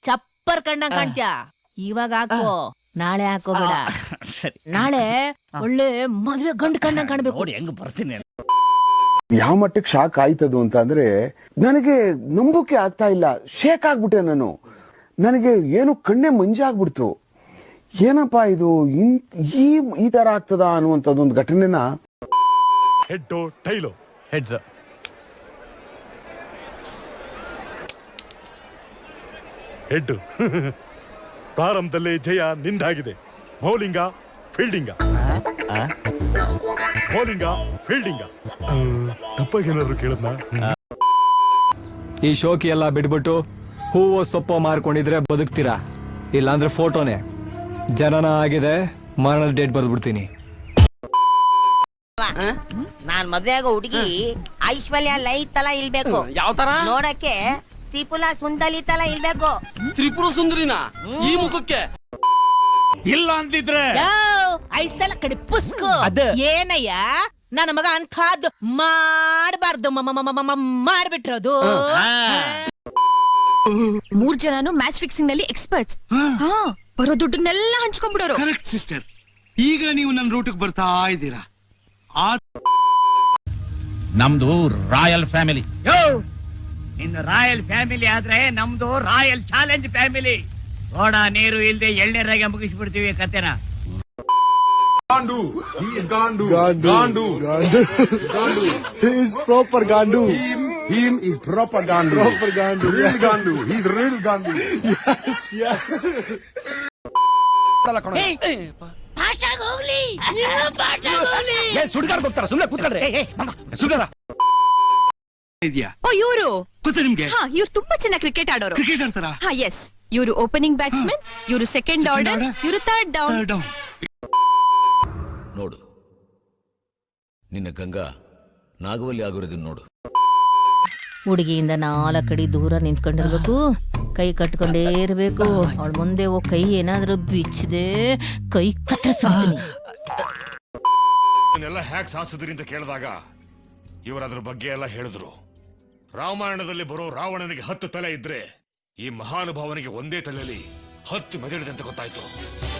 ಚಪ್ಪರ್ ಕಂಡಂಗ್ ಕಾಣ್ತ್ಯಾ. ಇವಾಗ ಹಾಕೋ, ನಾಳೆ ಹಾಕೋಬೇಡ. ನಾಳೆ ಒಳ್ಳೆ ಮದ್ವೆ ಗಂಡು ಕಂಡಂಗ್ ಕಾಣ್ಬೇಕು. ನೋಡಿ ಹೆಂಗ್ ಬರ್ತೀನಿ. ಯಾವ ಮಟ್ಟಕ್ಕೆ ಶಾಕ್ ಆಯ್ತದು ಅಂತ ಅಂದ್ರೆ ನನಗೆ ನಂಬೋಕೆ ಆಗ್ತಾ ಇಲ್ಲ. ಶೇಕ್ ಆಗ್ಬಿಟ್ಟೆ ನಾನು. ನನಗೆ ಏನು ಕಣ್ಣೆ ಮಂಜಾಗ್ಬಿಡ್ತು. ಏನಪ್ಪಾ ಇದು ಈ ತರ ಆಗ್ತದ ಅನ್ನುವಂಥದ್ದು ಒಂದು ಘಟನೆನ. Head tail heads head. ಪ್ರಾರಂಭದಲ್ಲಿ ಜಯ ನಿಂದಾಗಿದೆ. ಬೌಲಿಂಗ ಫೀಲ್ಡಿಂಗ, ಬೌಲಿಂಗ ಫೀಲ್ಡಿಂಗ. ತಪ್ಪಾಗೇನಾದ್ರು ಕೇಳದ್ನ? ಈ ಶೋಕಿ ಎಲ್ಲ ಬಿಟ್ಬಿಟ್ಟು ಹೂವು ಸೊಪ್ಪು ಮಾರ್ಕೊಂಡಿದ್ರೆ ಬದುಕ್ತೀರಾ, ಇಲ್ಲಾಂದ್ರೆ ಫೋಟೋನೇ. ಜನನ ಆಗಿದೆ, ಮರಣದ ಡೇಟ್ ಬರ್ದ್ಬಿಡ್ತೀನಿ. ನಾನ್ ಮದ್ವೆ ಆಗೋ ಹುಡುಗಿ ಐಶ್ವರ್ಯ ಲೈ ತರ ಇಲ್ಬೇಕು. ಯಾವ ತರ ನೋಡಕ್ಕೆ ತ್ರಿಪುರ ಸುಂದರಿ ತರ ಇಲ್ಬೇಕು. ತ್ರಿಪುರ ಸುಂದರಿನ ಈ ಮುಖಕ್ಕೆ ಇಲ್ಲ ಅಂತಿದ್ರೆ ಐಸಲ ಕಡೆ ಪುಸ್ಕು ಏನಯ್ಯ ನನ್ನ ಮಗ ಅಂಥದ್ದು ಮಾಡಬಾರ್ದು ಮಾಡ್ಬಿಟ್ರೋದು. 3 ಜನನು ಮ್ಯಾಚ್ ಫಿಕ್ಸಿಂಗ್ ನಲ್ಲಿ ಎಕ್ಸ್ಪರ್ಟ್ಸ್. ಬರೋ ದುಡ್ಡನ್ನೆಲ್ಲ ಹಂಚ್ಕೊಂಡ್ಬಿಡೋರು. Correct sister. ಈಗ ನೀವು ನನ್ನ ರೂಟಿಗೆ ಬರ್ತಾ ಇದ್ದೀರಾ. ನಮ್ದು ರಾಯಲ್ ಫ್ಯಾಮಿಲಿ. ನಿನ್ನ ರಾಯಲ್ ಫ್ಯಾಮಿಲಿ ಆದ್ರೆ ನಮ್ದು ರಾಯಲ್ ಚಾಲೆಂಜ್ ಫ್ಯಾಮಿಲಿ. ಸೋಡಾ ನೀರು ಇಲ್ದೆ ಎಳ್ನೀರಾಗೆ ಮುಗಿಸ್ಬಿಡ್ತೀವಿ ಕತೆನ. ಗಾಂಡು ಗಾಂಡು ಗಾಂಡು ಗಾಂಡು ಈಸ್ ಪ್ರಾಪರ್ ಗಾಂಡು. Him is proper Gandu. Proper Gandu. Real Gandu. He's real Gandu. Yes, yeah. ಸುಡ್ಗಾಡ್ ಹೋಗ್ತಾರ, ಸುಮ್ನೆ ಕೂತ್ಕೊಂಡ್ರೆ ಇದೆಯಾ? ಓ ಇವರು ಗೊತ್ತಾ ನಿಮ್ಗೆ? ಇವ್ರು ತುಂಬಾ ಚೆನ್ನಾಗಿ ಕ್ರಿಕೆಟ್ ಆಡೋರು. ಕ್ರಿಕೆಟ್ ಆಡ್ತಾರಾ? ಎಸ್. ಇವರು ಓಪನಿಂಗ್ ಬ್ಯಾಟ್ಸ್ಮನ್, ಇವರು ಸೆಕೆಂಡ್ ಆರ್ಡರ್, ಇವರು ಥರ್ಡ್ ಡೌನ್. ನೋಡು, ನಿನ್ನ ಗಂಗಾ ನಾಗವಲ್ಲಿ ಆಗಿರೋದನ್ನ ನೋಡು. ಹುಡುಗಿಯಿಂದ 4 ಅಡಿ ದೂರ ನಿಂತ್ಕೊಂಡಿರ್ಬೇಕು, ಕೈ ಕಟ್ಕೊಂಡೇ ಇರ್ಬೇಕು. ಅವಳ ಮುಂದೆ ಕೈ ಏನಾದ್ರೂ ಬಿಚ್ಚದೆ ಕೈ ಕತ್ತರಿಸ್ಬಿಡ್ತೀನಿ. ಎಲ್ಲ ಹ್ಯಾಕ್ ಸಾಸಿದ್ರಿ ಅಂತ ಕೇಳಿದಾಗ ಇವರು ಅದ್ರ ಬಗ್ಗೆ ಎಲ್ಲ ಹೇಳಿದ್ರು. ರಾಮಾಯಣದಲ್ಲಿ ಬರೋ ರಾವಣನಿಗೆ 10 ತಲೆ ಇದ್ರೆ ಈ ಮಹಾನುಭಾವನಿಗೆ ಒಂದೇ ತಲೆಯಲ್ಲಿ 10 ಮೆದುಳಿದೆ ಅಂತ ಗೊತ್ತಾಯ್ತು.